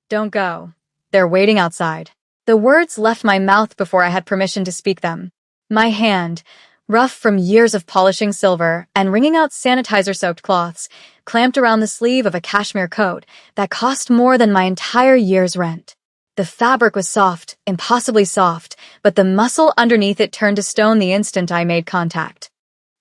Don't go. They're waiting outside. The words left my mouth before I had permission to speak them. My hand, rough from years of polishing silver and wringing out sanitizer-soaked cloths, clamped around the sleeve of a cashmere coat that cost more than my entire year's rent. The fabric was soft, impossibly soft, but the muscle underneath it turned to stone the instant I made contact.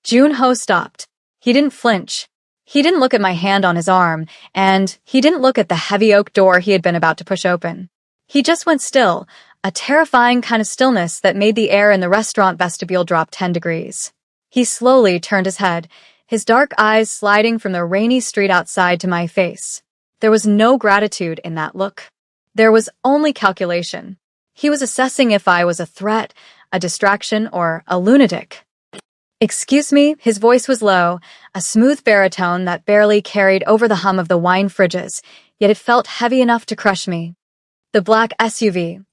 Junho stopped. He didn't flinch. He didn't look at my hand on his arm, and he didn't look at the heavy oak door he had been about to push open. He just went still, a terrifying kind of stillness that made the air in the restaurant vestibule drop 10 degrees. He slowly turned his head, his dark eyes sliding from the rainy street outside to my face. There was no gratitude in that look. There was only calculation. He was assessing if I was a threat, a distraction, or a lunatic. "Excuse me," his voice was low, a smooth baritone that barely carried over the hum of the wine fridges, yet it felt heavy enough to crush me. "The black SUV,"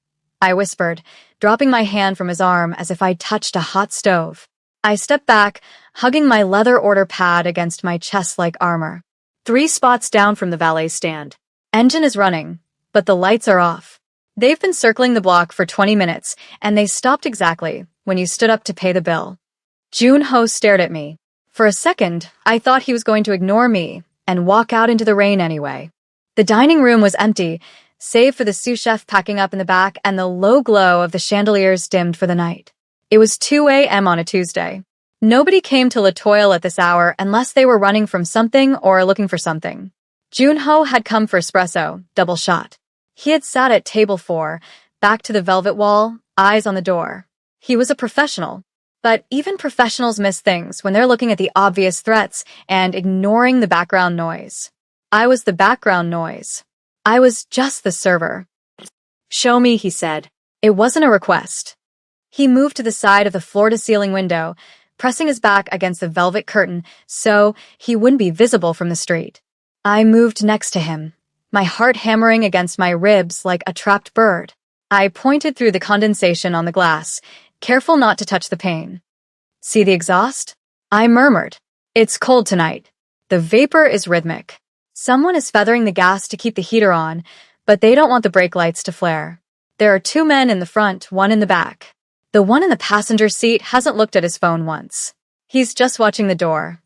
I whispered, dropping my hand from his arm as if I'd touched a hot stove. I stepped back, hugging my leather order pad against my chest like armor. 3 spots down from the valet stand. Engine is running, but the lights are off. They've been circling the block for 20 minutes, and they stopped exactly when you stood up to pay the bill. Junho stared at me. For a second, I thought he was going to ignore me and walk out into the rain anyway. The dining room was empty, save for the sous chef packing up in the back and the low glow of the chandeliers dimmed for the night. It was 2 a.m. on a Tuesday. Nobody came to La Toile at this hour unless they were running from something or looking for something. Junho had come for espresso, double shot. He had sat at table 4, back to the velvet wall, eyes on the door. He was a professional. But even professionals miss things when they're looking at the obvious threats and ignoring the background noise. I was the background noise. I was just the server. "Show me," he said. It wasn't a request. He moved to the side of the floor-to-ceiling window, pressing his back against the velvet curtain so he wouldn't be visible from the street. I moved next to him, my heart hammering against my ribs like a trapped bird. I pointed through the condensation on the glass, careful not to touch the pane. "See the exhaust?" I murmured. "It's cold tonight. The vapor is rhythmic. Someone is feathering the gas to keep the heater on, but they don't want the brake lights to flare. There are 2 men in the front, 1 in the back. The one in the passenger seat hasn't looked at his phone once. He's just watching the door."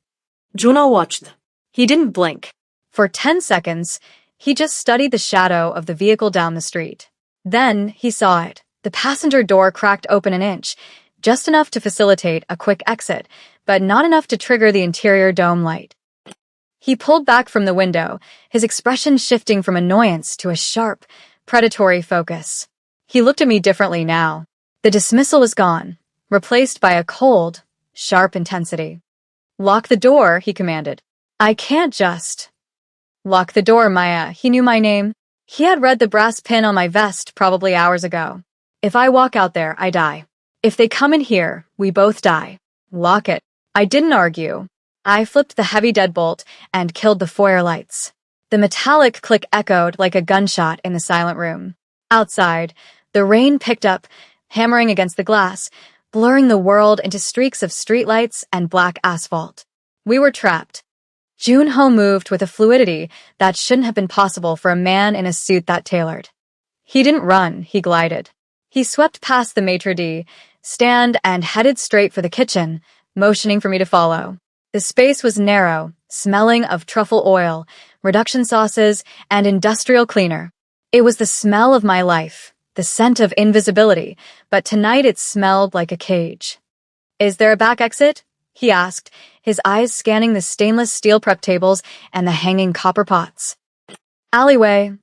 Junho watched. He didn't blink. For 10 seconds, he just studied the shadow of the vehicle down the street. Then he saw it. The passenger door cracked open an inch, just enough to facilitate a quick exit, but not enough to trigger the interior dome light. He pulled back from the window, his expression shifting from annoyance to a sharp, predatory focus. He looked at me differently now. The dismissal was gone, replaced by a cold, sharp intensity. "Lock the door," he commanded. "I can't just." "Lock the door, Maya." He knew my name. He had read the brass pin on my vest probably hours ago. If I walk out there, I die. If they come in here, we both die. Lock it. I didn't argue. I flipped the heavy deadbolt and killed the foyer lights. The metallic click echoed like a gunshot in the silent room. Outside, the rain picked up, hammering against the glass, blurring the world into streaks of streetlights and black asphalt. We were trapped. Junho moved with a fluidity that shouldn't have been possible for a man in a suit that tailored. He didn't run, he glided. He swept past the maitre d', stand, and headed straight for the kitchen, motioning for me to follow. The space was narrow, smelling of truffle oil, reduction sauces, and industrial cleaner. It was the smell of my life, the scent of invisibility, but tonight it smelled like a cage. "Is there a back exit?" he asked, his eyes scanning the stainless steel prep tables and the hanging copper pots. "Alleyway,"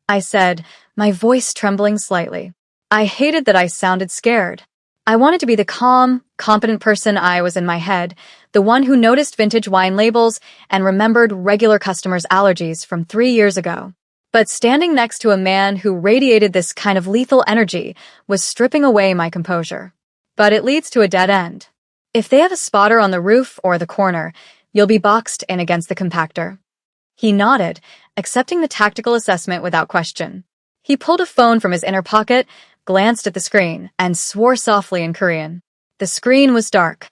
I said, my voice trembling slightly. I hated that I sounded scared. I wanted to be the calm, competent person I was in my head, the one who noticed vintage wine labels and remembered regular customers' allergies from 3 years ago. But standing next to a man who radiated this kind of lethal energy was stripping away my composure. But it leads to a dead end. If they have a spotter on the roof or the corner, you'll be boxed in against the compactor. He nodded, accepting the tactical assessment without question. He pulled a phone from his inner pocket, glanced at the screen, and swore softly in Korean. The screen was dark.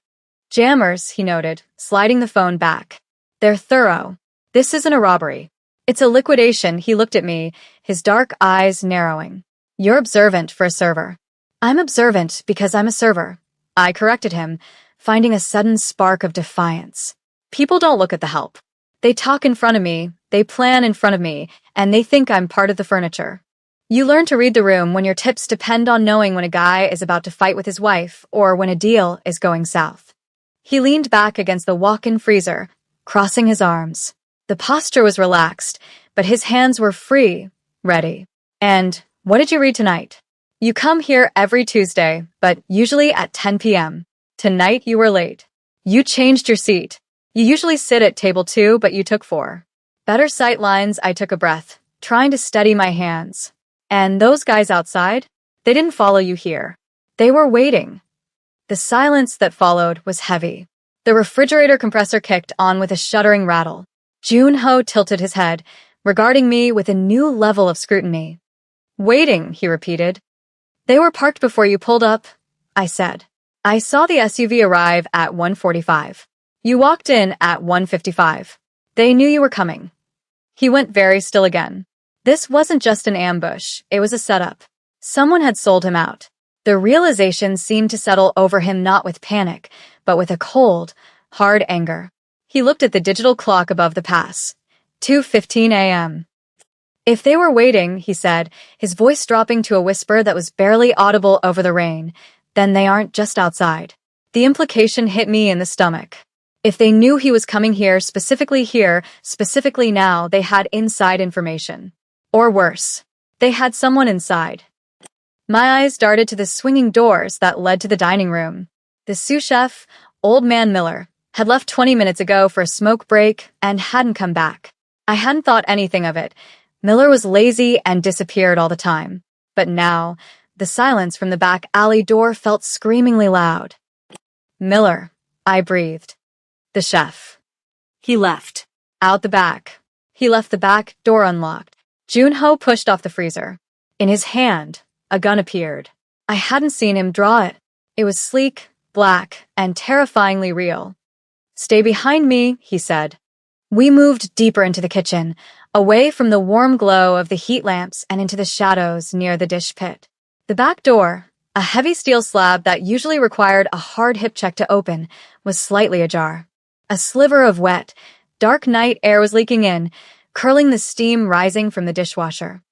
"Jammers," he noted, sliding the phone back. "They're thorough. This isn't a robbery. It's a liquidation." He looked at me, his dark eyes narrowing. You're observant for a server. I'm observant because I'm a server. I corrected him, finding a sudden spark of defiance. People don't look at the help. They talk in front of me, they plan in front of me, and they think I'm part of the furniture. You learn to read the room when your tips depend on knowing when a guy is about to fight with his wife or when a deal is going south. He leaned back against the walk-in freezer, crossing his arms. The posture was relaxed, but his hands were free, ready. And what did you read tonight? You come here every Tuesday, but usually at 10 p.m. Tonight you were late. You changed your seat. You usually sit at table 2, but you took 4. Better sight lines, I took a breath, trying to steady my hands. And those guys outside? They didn't follow you here. They were waiting. The silence that followed was heavy. The refrigerator compressor kicked on with a shuddering rattle. Junho tilted his head, regarding me with a new level of scrutiny. Waiting, he repeated. They were parked before you pulled up, I said. I saw the SUV arrive at 1:45. You walked in at 1:55. They knew you were coming. He went very still again. This wasn't just an ambush, it was a setup. Someone had sold him out. The realization seemed to settle over him not with panic, but with a cold, hard anger. He looked at the digital clock above the pass. 2:15 a.m. If they were waiting, he said, his voice dropping to a whisper that was barely audible over the rain, then they aren't just outside. The implication hit me in the stomach. If they knew he was coming here, specifically now, they had inside information. Or worse, they had someone inside. My eyes darted to the swinging doors that led to the dining room. The sous chef, Old Man Miller, had left 20 minutes ago for a smoke break and hadn't come back. I hadn't thought anything of it. Miller was lazy and disappeared all the time. But now, the silence from the back alley door felt screamingly loud. Miller, I breathed. The chef. He left. Out the back. He left the back door unlocked. Junho pushed off the freezer. In his hand, a gun appeared. I hadn't seen him draw it. It was sleek, black, and terrifyingly real. Stay behind me, he said. We moved deeper into the kitchen, away from the warm glow of the heat lamps and into the shadows near the dish pit. The back door, a heavy steel slab that usually required a hard hip check to open, was slightly ajar. A sliver of wet, dark night air was leaking in, curling the steam rising from the dishwasher.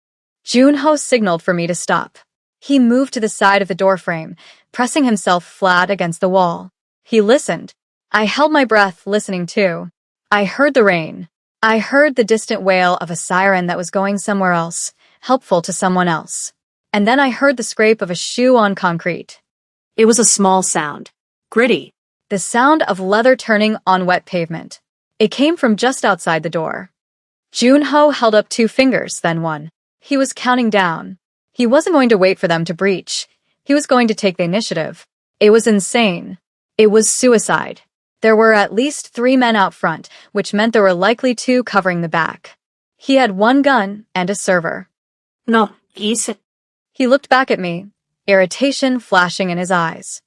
Junho signaled for me to stop. He moved to the side of the doorframe, pressing himself flat against the wall. He listened. I held my breath, listening too. I heard the rain. I heard the distant wail of a siren that was going somewhere else, helpful to someone else. And then I heard the scrape of a shoe on concrete. It was a small sound. Gritty. The sound of leather turning on wet pavement. It came from just outside the door. Junho held up 2 fingers, then 1. He was counting down. He wasn't going to wait for them to breach. He was going to take the initiative. It was insane. It was suicide. There were at least 3 men out front, which meant there were likely 2 covering the back. He had 1 gun and a server. No, He looked back at me, irritation flashing in his eyes.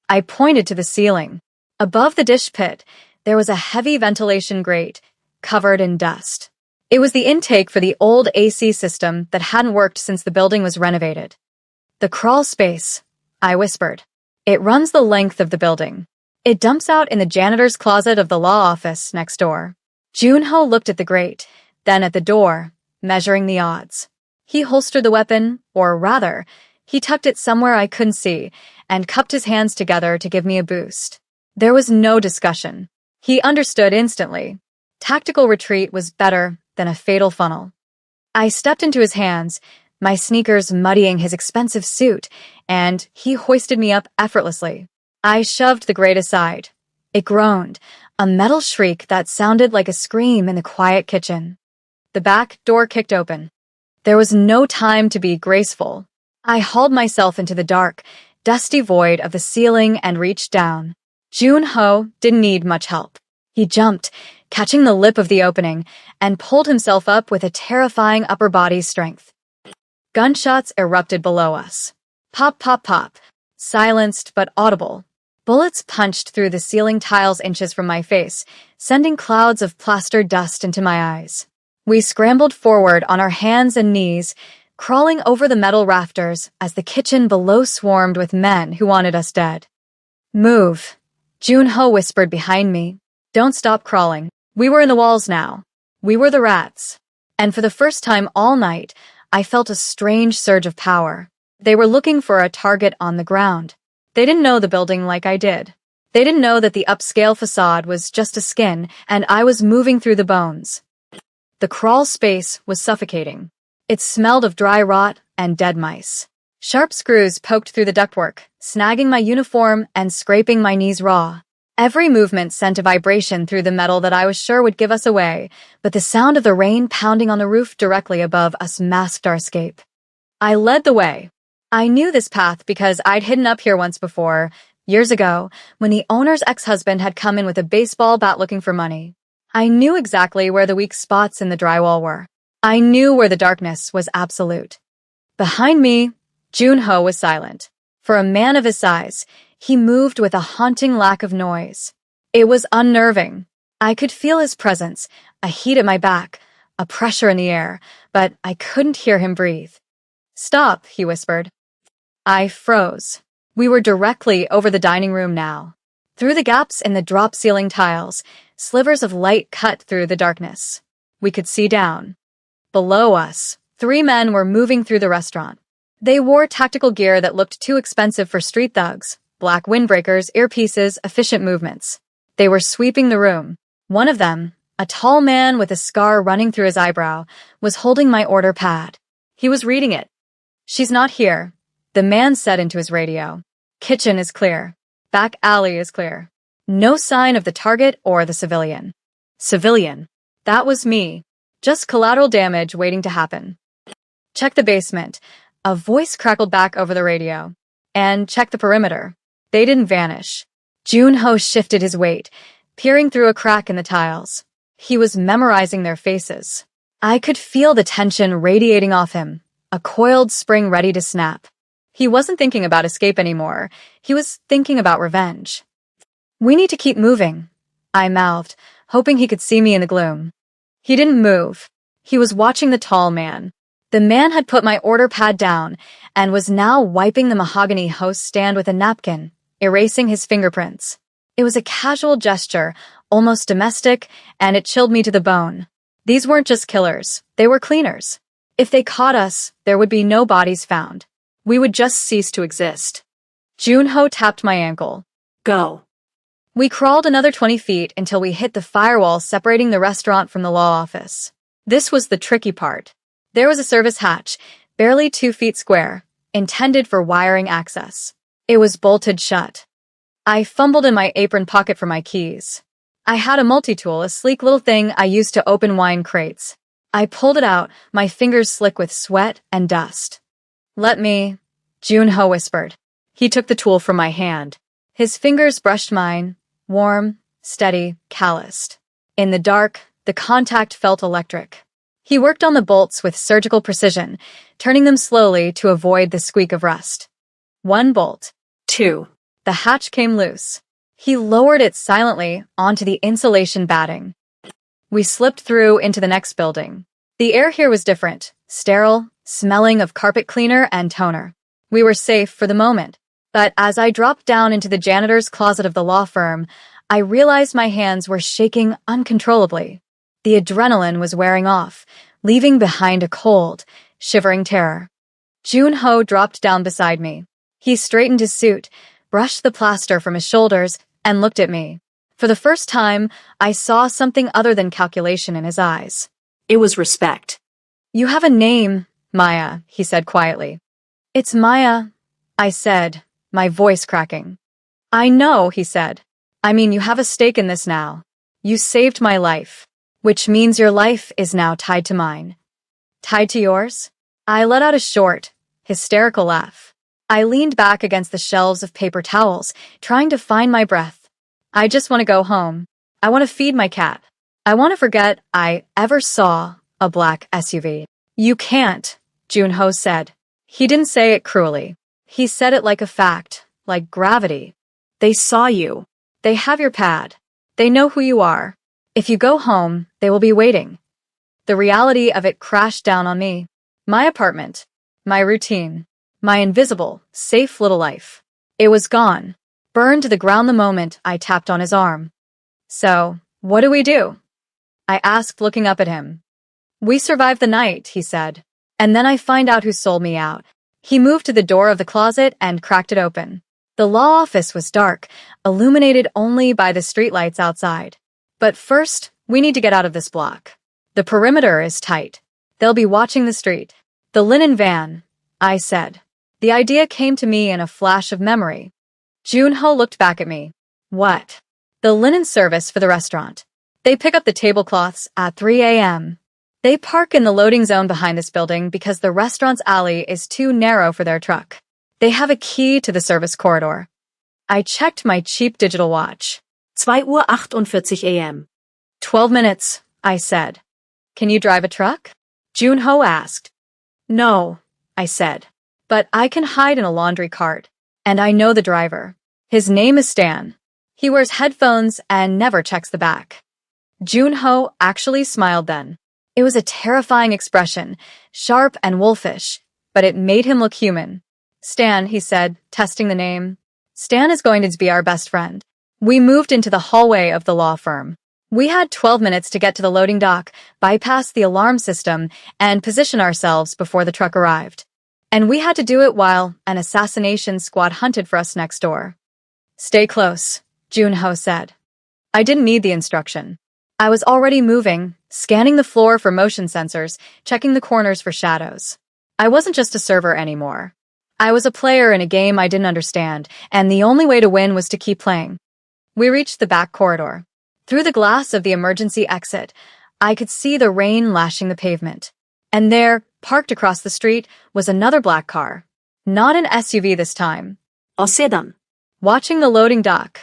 I pointed to the ceiling. Above the dish pit, there was a heavy ventilation grate, covered in dust. It was the intake for the old AC system that hadn't worked since the building was renovated. The crawl space, I whispered. It runs the length of the building. It dumps out in the janitor's closet of the law office next door. Junho looked at the grate, then at the door, measuring the odds. He holstered the weapon, or rather, he tucked it somewhere I couldn't see, and cupped his hands together to give me a boost. There was no discussion. He understood instantly. Tactical retreat was better than a fatal funnel. I stepped into his hands, my sneakers muddying his expensive suit, and he hoisted me up effortlessly. I shoved the grate aside. It groaned, a metal shriek that sounded like a scream in the quiet kitchen. The back door kicked open. There was no time to be graceful. I hauled myself into the dark, dusty void of the ceiling and reached down. Junho didn't need much help. He jumped, catching the lip of the opening, and pulled himself up with a terrifying upper body strength. Gunshots erupted below us. Pop, pop, pop. Silenced but audible. Bullets punched through the ceiling tiles inches from my face, sending clouds of plaster dust into my eyes. We scrambled forward on our hands and knees, crawling over the metal rafters as the kitchen below swarmed with men who wanted us dead. Move, Junho whispered behind me. Don't stop crawling. We were in the walls now. We were the rats. And for the first time all night, I felt a strange surge of power. They were looking for a target on the ground. They didn't know the building like I did. They didn't know that the upscale facade was just a skin, and I was moving through the bones. The crawl space was suffocating. It smelled of dry rot and dead mice. Sharp screws poked through the ductwork, snagging my uniform and scraping my knees raw. Every movement sent a vibration through the metal that I was sure would give us away, but the sound of the rain pounding on the roof directly above us masked our escape. I led the way. I knew this path because I'd hidden up here once before, years ago, when the owner's ex-husband had come in with a baseball bat looking for money. I knew exactly where the weak spots in the drywall were. I knew where the darkness was absolute. Behind me, Junho was silent. For a man of his size, he moved with a haunting lack of noise. It was unnerving. I could feel his presence, a heat at my back, a pressure in the air, but I couldn't hear him breathe. Stop, he whispered. I froze. We were directly over the dining room now. Through the gaps in the drop-ceiling tiles, slivers of light cut through the darkness. We could see down. Below us, 3 men were moving through the restaurant. They wore tactical gear that looked too expensive for street thugs. Black windbreakers, earpieces, efficient movements. They were sweeping the room. One of them, a tall man with a scar running through his eyebrow, was holding my order pad. He was reading it. She's not here, the man said into his radio. Kitchen is clear. Back alley is clear. No sign of the target or the civilian. Civilian. That was me. Just collateral damage waiting to happen. Check the basement. A voice crackled back over the radio. And check the perimeter. They didn't vanish. Junho shifted his weight, peering through a crack in the tiles. He was memorizing their faces. I could feel the tension radiating off him, a coiled spring ready to snap. He wasn't thinking about escape anymore. He was thinking about revenge. We need to keep moving, I mouthed, hoping he could see me in the gloom. He didn't move. He was watching the tall man. The man had put my order pad down and was now wiping the mahogany host stand with a napkin, erasing his fingerprints. It was a casual gesture, almost domestic, and it chilled me to the bone. These weren't just killers. They were cleaners. If they caught us, there would be no bodies found. We would just cease to exist. Junho tapped my ankle. Go. We crawled another 20 feet until we hit the firewall separating the restaurant from the law office. This was the tricky part. There was a service hatch, barely 2 feet square, intended for wiring access. It was bolted shut. I fumbled in my apron pocket for my keys. I had a multi-tool, a sleek little thing I used to open wine crates. I pulled it out, my fingers slick with sweat and dust. Let me, Junho whispered. He took the tool from my hand. His fingers brushed mine, warm, steady, calloused. In the dark, the contact felt electric. He worked on the bolts with surgical precision, turning them slowly to avoid the squeak of rust. 1 bolt. 2. The hatch came loose. He lowered it silently onto the insulation batting. We slipped through into the next building. The air here was different, sterile, smelling of carpet cleaner and toner. We were safe for the moment. But as I dropped down into the janitor's closet of the law firm, I realized my hands were shaking uncontrollably. The adrenaline was wearing off, leaving behind a cold, shivering terror. Junho dropped down beside me. He straightened his suit, brushed the plaster from his shoulders, and looked at me. For the first time, I saw something other than calculation in his eyes. It was respect. You have a name, Maya, he said quietly. It's Maya, I said, my voice cracking. I know, he said. I mean, you have a stake in this now. You saved my life, which means your life is now tied to mine. Tied to yours? I let out a short, hysterical laugh. I leaned back against the shelves of paper towels, trying to find my breath. I just want to go home. I want to feed my cat. I want to forget I ever saw a black SUV. You can't, Junho said. He didn't say it cruelly. He said it like a fact, like gravity. They saw you. They have your pad. They know who you are. If you go home, they will be waiting. The reality of it crashed down on me. My apartment. My routine. My invisible, safe little life. It was gone. Burned to the ground the moment I tapped on his arm. So, what do we do? I asked, looking up at him. We survived the night, he said. And then I find out who sold me out. He moved to the door of the closet and cracked it open. The law office was dark, illuminated only by the streetlights outside. But first, we need to get out of this block. The perimeter is tight. They'll be watching the street. The linen van, I said. The idea came to me in a flash of memory. Junho looked back at me. What? The linen service for the restaurant. They pick up the tablecloths at 3 a.m. They park in the loading zone behind this building because the restaurant's alley is too narrow for their truck. They have a key to the service corridor. I checked my cheap digital watch. 2:48 a.m. 12 minutes, I said. Can you drive a truck? Junho asked. No, I said. But I can hide in a laundry cart. And I know the driver. His name is Stan. He wears headphones and never checks the back. Junho actually smiled then. It was a terrifying expression, sharp and wolfish, but it made him look human. Stan, he said, testing the name. Stan is going to be our best friend. We moved into the hallway of the law firm. We had 12 minutes to get to the loading dock, bypass the alarm system, and position ourselves before the truck arrived. And we had to do it while an assassination squad hunted for us next door. Stay close, Junho said. I didn't need the instruction. I was already moving, scanning the floor for motion sensors, checking the corners for shadows. I wasn't just a server anymore. I was a player in a game I didn't understand, and the only way to win was to keep playing. We reached the back corridor. Through the glass of the emergency exit, I could see the rain lashing the pavement. And there, parked across the street, was another black car. Not an SUV this time. A sedan. Watching the loading dock.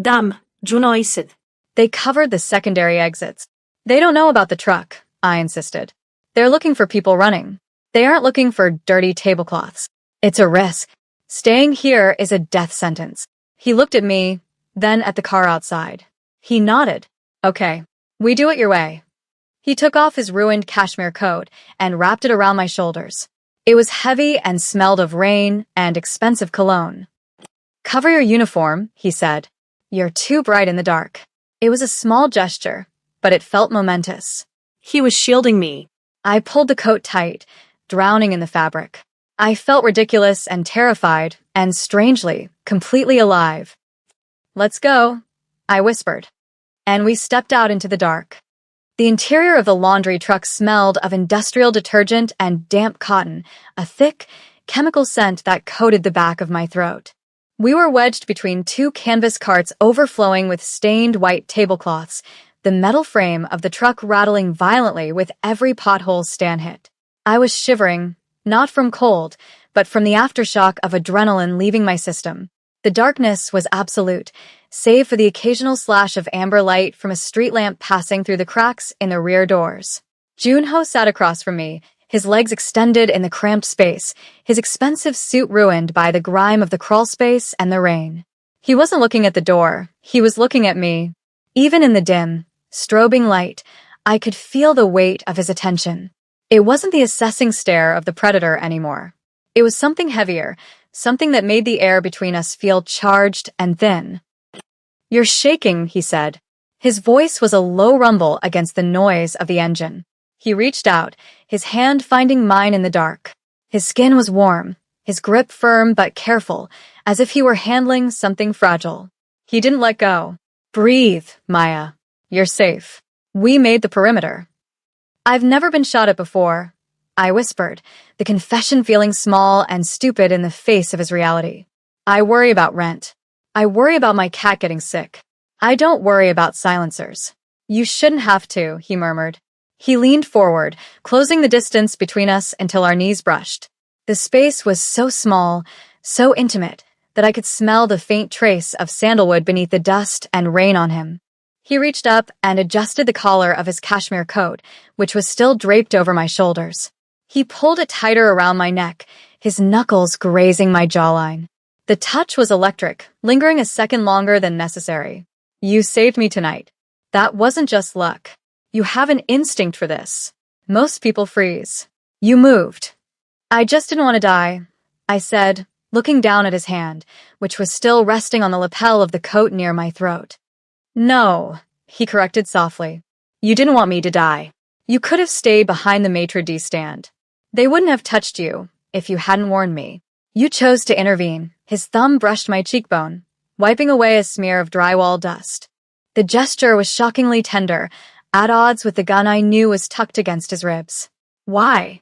Dam, Junoisid. They covered the secondary exits. They don't know about the truck, I insisted. They're looking for people running. They aren't looking for dirty tablecloths. It's a risk. Staying here is a death sentence. He looked at me, then at the car outside. He nodded. Okay, we do it your way. He took off his ruined cashmere coat and wrapped it around my shoulders. It was heavy and smelled of rain and expensive cologne. Cover your uniform, he said. You're too bright in the dark. It was a small gesture, but it felt momentous. He was shielding me. I pulled the coat tight, drowning in the fabric. I felt ridiculous and terrified, and strangely, completely alive. Let's go, I whispered. And we stepped out into the dark. The interior of the laundry truck smelled of industrial detergent and damp cotton, a thick, chemical scent that coated the back of my throat. We were wedged between two canvas carts overflowing with stained white tablecloths, the metal frame of the truck rattling violently with every pothole Stan hit. I was shivering, not from cold, but from the aftershock of adrenaline leaving my system. The darkness was absolute, save for the occasional slash of amber light from a street lamp passing through the cracks in the rear doors. Junho sat across from me, his legs extended in the cramped space, his expensive suit ruined by the grime of the crawl space and the rain. He wasn't looking at the door, he was looking at me. Even in the dim, strobing light, I could feel the weight of his attention. It wasn't the assessing stare of the predator anymore. It was something heavier, something that made the air between us feel charged and thin. You're shaking, he said. His voice was a low rumble against the noise of the engine. He reached out, his hand finding mine in the dark. His skin was warm, his grip firm but careful, as if he were handling something fragile. He didn't let go. Breathe, Maya. You're safe. We made the perimeter. I've never been shot at before, I whispered, the confession feeling small and stupid in the face of his reality. I worry about rent. I worry about my cat getting sick. I don't worry about silencers. You shouldn't have to, he murmured. He leaned forward, closing the distance between us until our knees brushed. The space was so small, so intimate, that I could smell the faint trace of sandalwood beneath the dust and rain on him. He reached up and adjusted the collar of his cashmere coat, which was still draped over my shoulders. He pulled it tighter around my neck, his knuckles grazing my jawline. The touch was electric, lingering a second longer than necessary. You saved me tonight. That wasn't just luck. You have an instinct for this. Most people freeze. You moved. I just didn't want to die, I said, looking down at his hand, which was still resting on the lapel of the coat near my throat. No, he corrected softly. You didn't want me to die. You could have stayed behind the maitre d' stand. They wouldn't have touched you if you hadn't warned me. You chose to intervene. His thumb brushed my cheekbone, wiping away a smear of drywall dust. The gesture was shockingly tender, at odds with the gun I knew was tucked against his ribs. Why?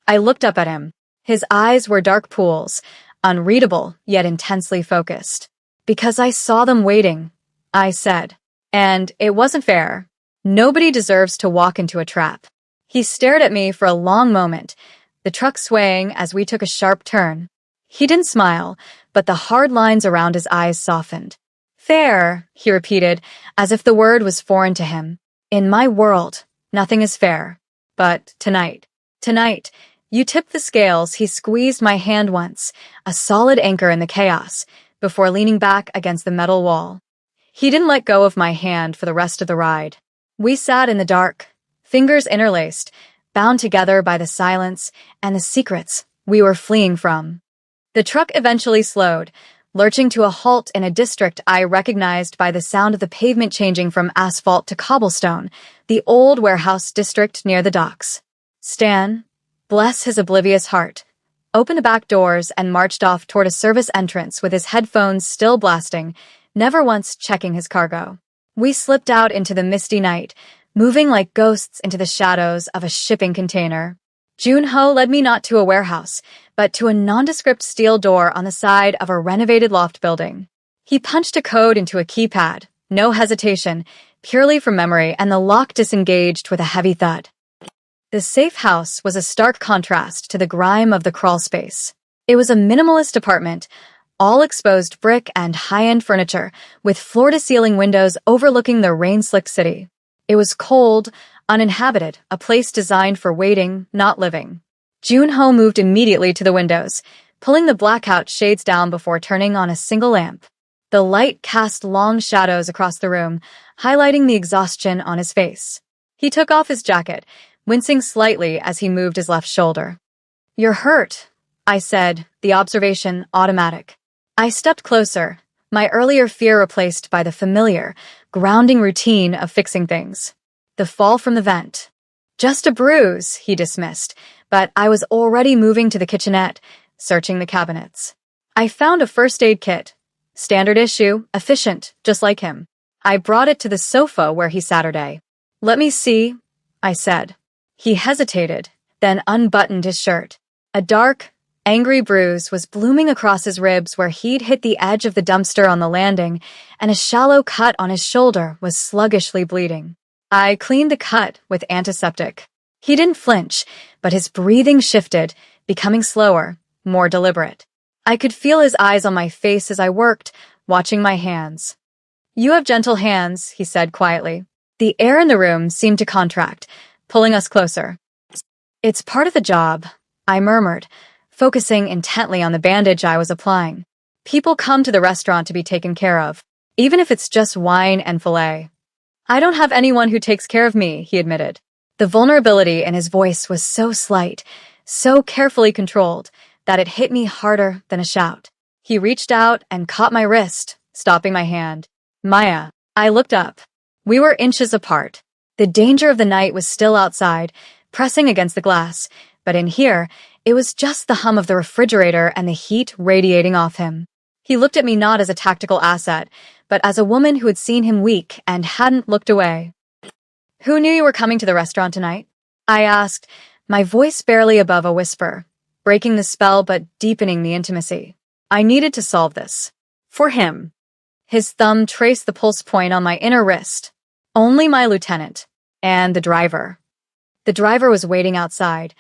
I looked up at him. His eyes were dark pools, unreadable yet intensely focused. Because I saw them waiting, I said. And it wasn't fair. Nobody deserves to walk into a trap. He stared at me for a long moment, the truck swaying as we took a sharp turn. He didn't smile, but the hard lines around his eyes softened. Fair, he repeated, as if the word was foreign to him. In my world, nothing is fair. But tonight, you tipped the scales. He squeezed my hand once, a solid anchor in the chaos, before leaning back against the metal wall. He didn't let go of my hand for the rest of the ride. We sat in the dark, fingers interlaced, bound together by the silence and the secrets we were fleeing from. The truck eventually slowed, lurching to a halt in a district I recognized by the sound of the pavement changing from asphalt to cobblestone, the old warehouse district near the docks. Stan, bless his oblivious heart, opened the back doors and marched off toward a service entrance with his headphones still blasting, never once checking his cargo. We slipped out into the misty night, moving like ghosts into the shadows of a shipping container. Junho led me not to a warehouse, but to a nondescript steel door on the side of a renovated loft building. He punched a code into a keypad, no hesitation, purely from memory, and the lock disengaged with a heavy thud. The safe house was a stark contrast to the grime of the crawl space. It was a minimalist apartment, all exposed brick and high-end furniture, with floor-to-ceiling windows overlooking the rain-slicked city. It was cold, uninhabited, a place designed for waiting, not living. Junho moved immediately to the windows, pulling the blackout shades down before turning on a single lamp. The light cast long shadows across the room, highlighting the exhaustion on his face. He took off his jacket, wincing slightly as he moved his left shoulder. "You're hurt," I said, the observation automatic. I stepped closer, my earlier fear replaced by the familiar, grounding routine of fixing things. The fall from the vent. "Just a bruise," he dismissed, but I was already moving to the kitchenette, searching the cabinets. I found a first aid kit. Standard issue, efficient, just like him. I brought it to the sofa where he Saturday. "Let me see," I said. He hesitated, then unbuttoned his shirt. A dark, angry bruise was blooming across his ribs where he'd hit the edge of the dumpster on the landing, and a shallow cut on his shoulder was sluggishly bleeding. I cleaned the cut with antiseptic. He didn't flinch, but his breathing shifted, becoming slower, more deliberate. I could feel his eyes on my face as I worked, watching my hands. "You have gentle hands," he said quietly. The air in the room seemed to contract, pulling us closer. "It's part of the job," I murmured, focusing intently on the bandage I was applying. "People come to the restaurant to be taken care of, even if it's just wine and filet." "I don't have anyone who takes care of me," he admitted. The vulnerability in his voice was so slight, so carefully controlled, that it hit me harder than a shout. He reached out and caught my wrist, stopping my hand. "Maya." I looked up. We were inches apart. The danger of the night was still outside, pressing against the glass, but in here, it was just the hum of the refrigerator and the heat radiating off him. He looked at me not as a tactical asset, but as a woman who had seen him weak and hadn't looked away. "Who knew you were coming to the restaurant tonight?" I asked, my voice barely above a whisper, breaking the spell but deepening the intimacy. I needed to solve this. For him. His thumb traced the pulse point on my inner wrist. Only my lieutenant. And the driver. The driver was waiting outside.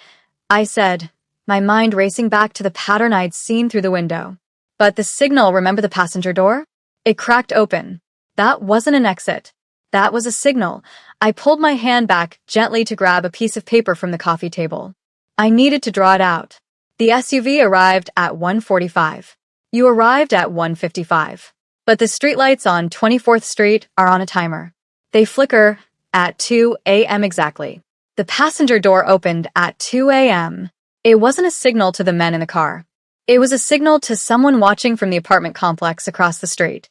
I said, my mind racing back to the pattern I'd seen through the window. "But the signal, remember the passenger door? It cracked open. That wasn't an exit. That was a signal." I pulled my hand back gently to grab a piece of paper from the coffee table. I needed to draw it out. "The SUV arrived at 1:45. You arrived at 1:55. But the streetlights on 24th Street are on a timer. They flicker At 2 a.m. exactly. The passenger door opened at 2 a.m. It wasn't a signal to the men in the car. It was a signal to someone watching from the apartment complex across the street.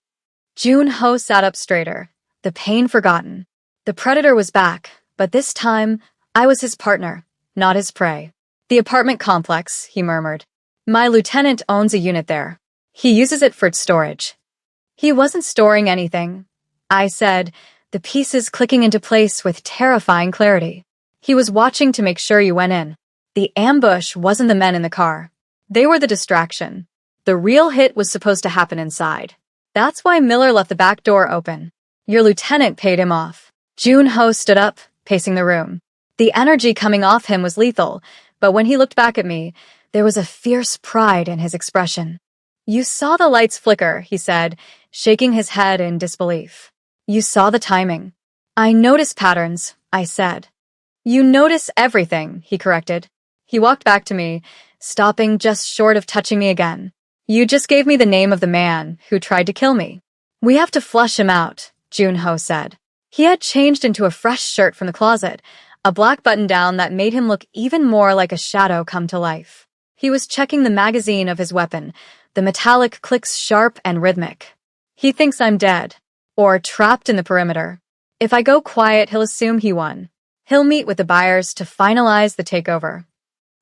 Jun-ho sat up straighter, the pain forgotten. The predator was back, but this time, I was his partner, not his prey. The apartment complex, he murmured. My lieutenant owns a unit there. He uses it for storage. He wasn't storing anything, I said, the pieces clicking into place with terrifying clarity. He was watching to make sure you went in. The ambush wasn't the men in the car. They were the distraction. The real hit was supposed to happen inside. That's why Miller left the back door open. Your lieutenant paid him off. Jun-ho stood up, pacing the room. The energy coming off him was lethal, but when he looked back at me, there was a fierce pride in his expression. You saw the lights flicker, he said, shaking his head in disbelief. You saw the timing. I notice patterns, I said. You notice everything, he corrected. He walked back to me, stopping just short of touching me again. You just gave me the name of the man who tried to kill me. We have to flush him out, Jun-ho said. He had changed into a fresh shirt from the closet, a black button-down that made him look even more like a shadow come to life. He was checking the magazine of his weapon, the metallic clicks sharp and rhythmic. He thinks I'm dead, or trapped in the perimeter. If I go quiet, he'll assume he won. He'll meet with the buyers to finalize the takeover.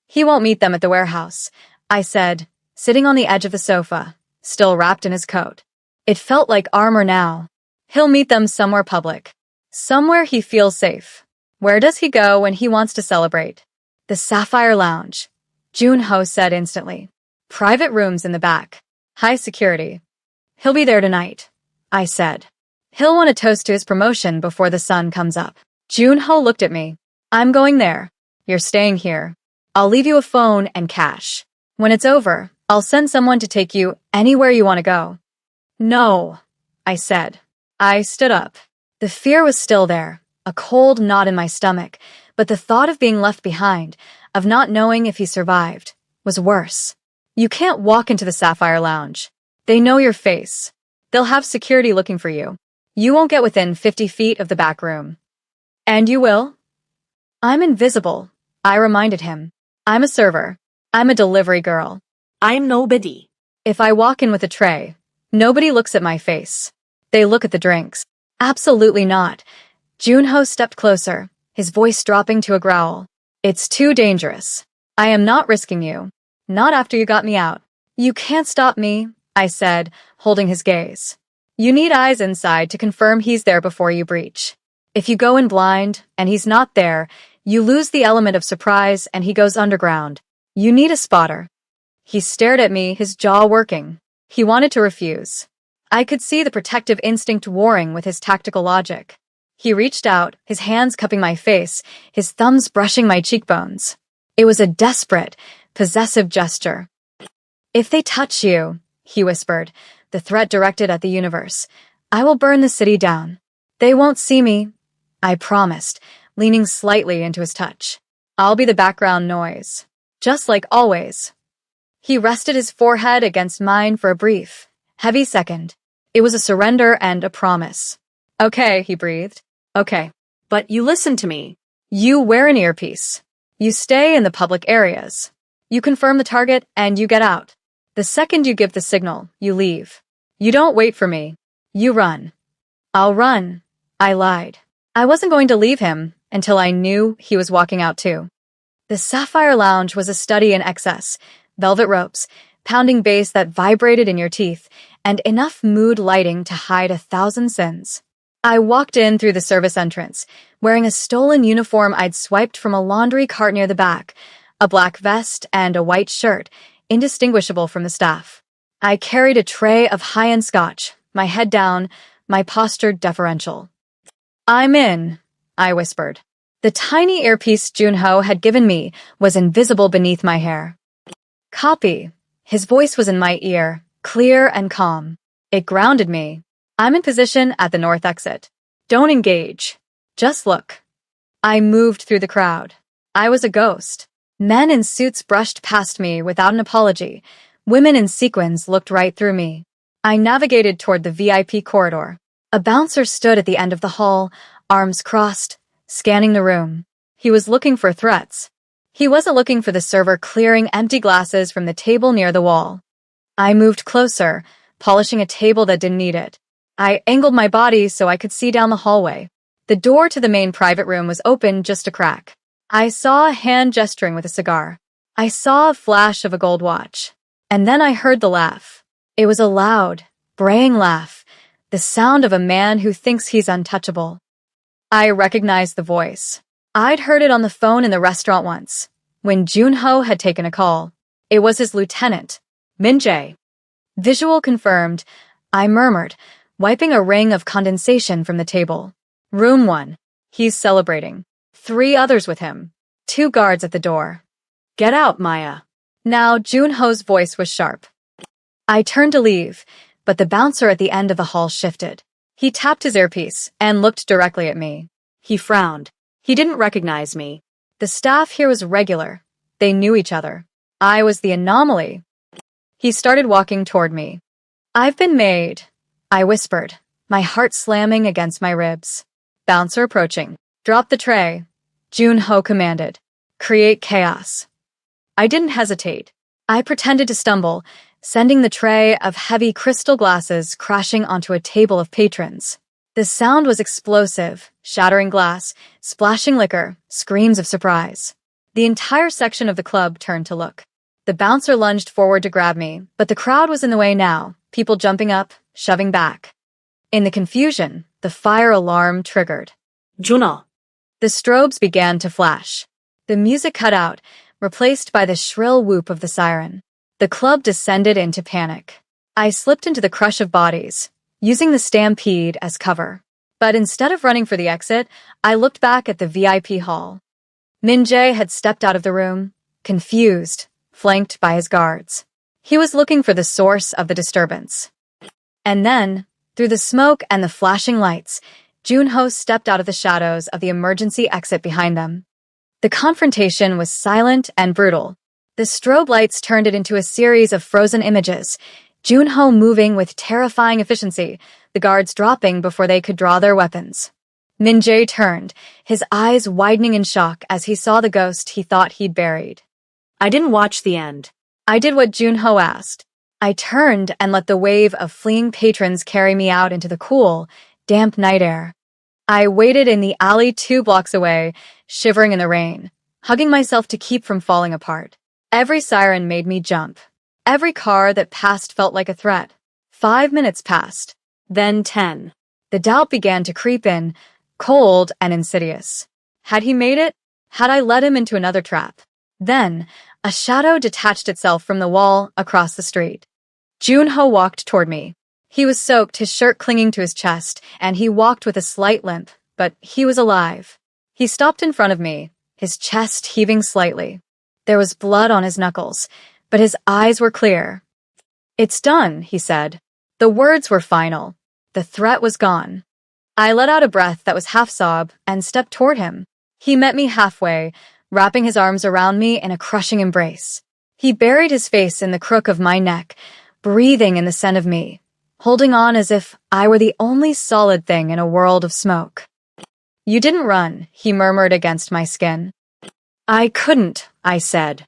He won't meet them at the warehouse, I said, sitting on the edge of the sofa, still wrapped in his coat. It felt like armor now. He'll meet them somewhere public. Somewhere he feels safe. Where does he go when he wants to celebrate? The Sapphire Lounge, Jun-ho said instantly. Private rooms in the back. High security. He'll be there tonight, I said. He'll want to toast to his promotion before the sun comes up. Jun-ho looked at me. I'm going there. You're staying here. I'll leave you a phone and cash. When it's over, I'll send someone to take you anywhere you want to go. No, I said. I stood up. The fear was still there, a cold knot in my stomach, but the thought of being left behind, of not knowing if he survived, was worse. You can't walk into the Sapphire Lounge. They know your face. They'll have security looking for you. You won't get within 50 feet of the back room. And you will? I'm invisible, I reminded him. I'm a server. I'm a delivery girl. I'm nobody. If I walk in with a tray, nobody looks at my face. They look at the drinks. Absolutely not. Jun-ho stepped closer, his voice dropping to a growl. It's too dangerous. I am not risking you. Not after you got me out. You can't stop me, I said, holding his gaze. You need eyes inside to confirm he's there before you breach. If you go in blind, and he's not there, you lose the element of surprise and he goes underground. You need a spotter. He stared at me, his jaw working. He wanted to refuse. I could see the protective instinct warring with his tactical logic. He reached out, his hands cupping my face, his thumbs brushing my cheekbones. It was a desperate, possessive gesture. If they touch you, he whispered, the threat directed at the universe, I will burn the city down. They won't see me, I promised, leaning slightly into his touch. I'll be the background noise. Just like always. He rested his forehead against mine for a brief, heavy second. It was a surrender and a promise. Okay, he breathed. Okay. But you listen to me. You wear an earpiece. You stay in the public areas. You confirm the target and you get out. The second you give the signal, you leave. You don't wait for me. You run. I'll run. I lied. I wasn't going to leave him until I knew he was walking out too. The Sapphire Lounge was a study in excess, velvet ropes, pounding bass that vibrated in your teeth, and enough mood lighting to hide 1,000 sins. I walked in through the service entrance, wearing a stolen uniform I'd swiped from a laundry cart near the back, a black vest and a white shirt, indistinguishable from the staff. I carried a tray of high-end scotch, my head down, my posture deferential. I'm in, I whispered. The tiny earpiece Jun-ho had given me was invisible beneath my hair. Copy. His voice was in my ear, clear and calm. It grounded me. I'm in position at the north exit. Don't engage. Just look. I moved through the crowd. I was a ghost. Men in suits brushed past me without an apology. Women in sequins looked right through me. I navigated toward the VIP corridor. A bouncer stood at the end of the hall, arms crossed, scanning the room. He was looking for threats. He wasn't looking for the server clearing empty glasses from the table near the wall. I moved closer, polishing a table that didn't need it. I angled my body so I could see down the hallway. The door to the main private room was open just a crack. I saw a hand gesturing with a cigar. I saw a flash of a gold watch. And then I heard the laugh. It was a loud, braying laugh, the sound of a man who thinks he's untouchable. I recognized the voice. I'd heard it on the phone in the restaurant once, when Junho had taken a call. It was his lieutenant, Min-jae. Visual confirmed, I murmured, wiping a ring of condensation from the table. Room 1. He's celebrating. 3 others with him. 2 guards at the door. Get out, Maya. Now Junho's voice was sharp. I turned to leave, but the bouncer at the end of the hall shifted. He tapped his earpiece and looked directly at me. He frowned. He didn't recognize me. The staff here was regular. They knew each other. I was the anomaly. He started walking toward me. I've been made, I whispered, my heart slamming against my ribs. Bouncer approaching. Drop the tray. Junho commanded. Create chaos. I didn't hesitate. I pretended to stumble, sending the tray of heavy crystal glasses crashing onto a table of patrons. The sound was explosive, shattering glass, splashing liquor, screams of surprise. The entire section of the club turned to look. The bouncer lunged forward to grab me, but the crowd was in the way now, people jumping up, shoving back. In the confusion, the fire alarm triggered. Junho. The strobes began to flash. The music cut out, replaced by the shrill whoop of the siren. The club descended into panic. I slipped into the crush of bodies, using the stampede as cover. But instead of running for the exit, I looked back at the VIP hall. Min-jae had stepped out of the room, confused, flanked by his guards. He was looking for the source of the disturbance. And then, through the smoke and the flashing lights, Junho stepped out of the shadows of the emergency exit behind them. The confrontation was silent and brutal. The strobe lights turned it into a series of frozen images, Junho moving with terrifying efficiency, the guards dropping before they could draw their weapons. Min-jae turned, his eyes widening in shock as he saw the ghost he thought he'd buried. I didn't watch the end. I did what Junho asked. I turned and let the wave of fleeing patrons carry me out into the cool, damp night air. I waited in the alley 2 blocks away, shivering in the rain, hugging myself to keep from falling apart. Every siren made me jump. Every car that passed felt like a threat. 5 minutes passed. Then 10. The doubt began to creep in, cold and insidious. Had he made it? Had I led him into another trap? Then, a shadow detached itself from the wall across the street. Junho walked toward me. He was soaked, his shirt clinging to his chest, and he walked with a slight limp, but he was alive. He stopped in front of me, his chest heaving slightly. There was blood on his knuckles, but his eyes were clear. "It's done," he said. The words were final. The threat was gone. I let out a breath that was half sob and stepped toward him. He met me halfway, wrapping his arms around me in a crushing embrace. He buried his face in the crook of my neck, breathing in the scent of me, holding on as if I were the only solid thing in a world of smoke. "You didn't run," he murmured against my skin. "I couldn't," I said.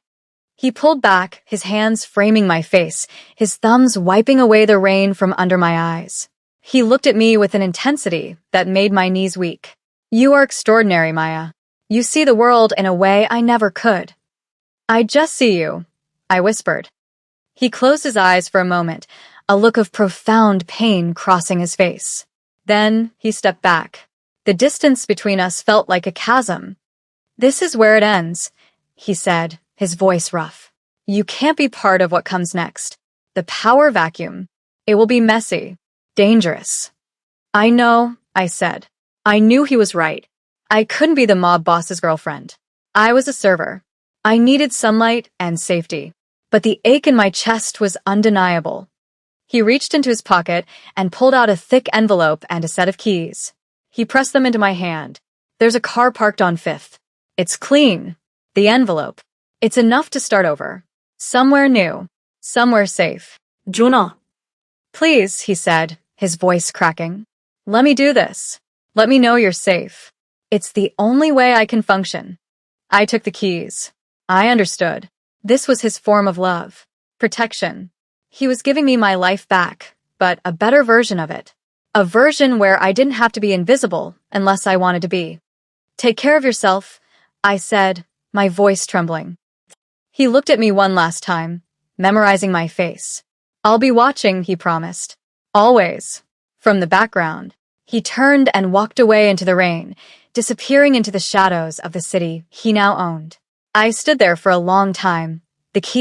He pulled back, his hands framing my face, his thumbs wiping away the rain from under my eyes. He looked at me with an intensity that made my knees weak. "You are extraordinary, Maya. You see the world in a way I never could." "I just see you," I whispered. He closed his eyes for a moment, a look of profound pain crossing his face. Then he stepped back. The distance between us felt like a chasm. "This is where it ends," he said, his voice rough. "You can't be part of what comes next. The power vacuum. It will be messy, dangerous." "I know," I said. I knew he was right. I couldn't be the mob boss's girlfriend. I was a server. I needed sunlight and safety. But the ache in my chest was undeniable. He reached into his pocket and pulled out a thick envelope and a set of keys. He pressed them into my hand. "There's a car parked on 5th. It's clean. The envelope. It's enough to start over. Somewhere new. Somewhere safe." "Junho." "Please," he said, his voice cracking. "Let me do this." Let me know you're safe. It's the only way I can function. I took the keys. I understood. This was his form of love. Protection. He was giving me my life back, but a better version of it. A version where I didn't have to be invisible unless I wanted to be. Take care of yourself, I said, my voice trembling. He looked at me one last time, memorizing my face. I'll be watching, he promised. Always. From the background, he turned and walked away into the rain, disappearing into the shadows of the city he now owned. I stood there for a long time, the key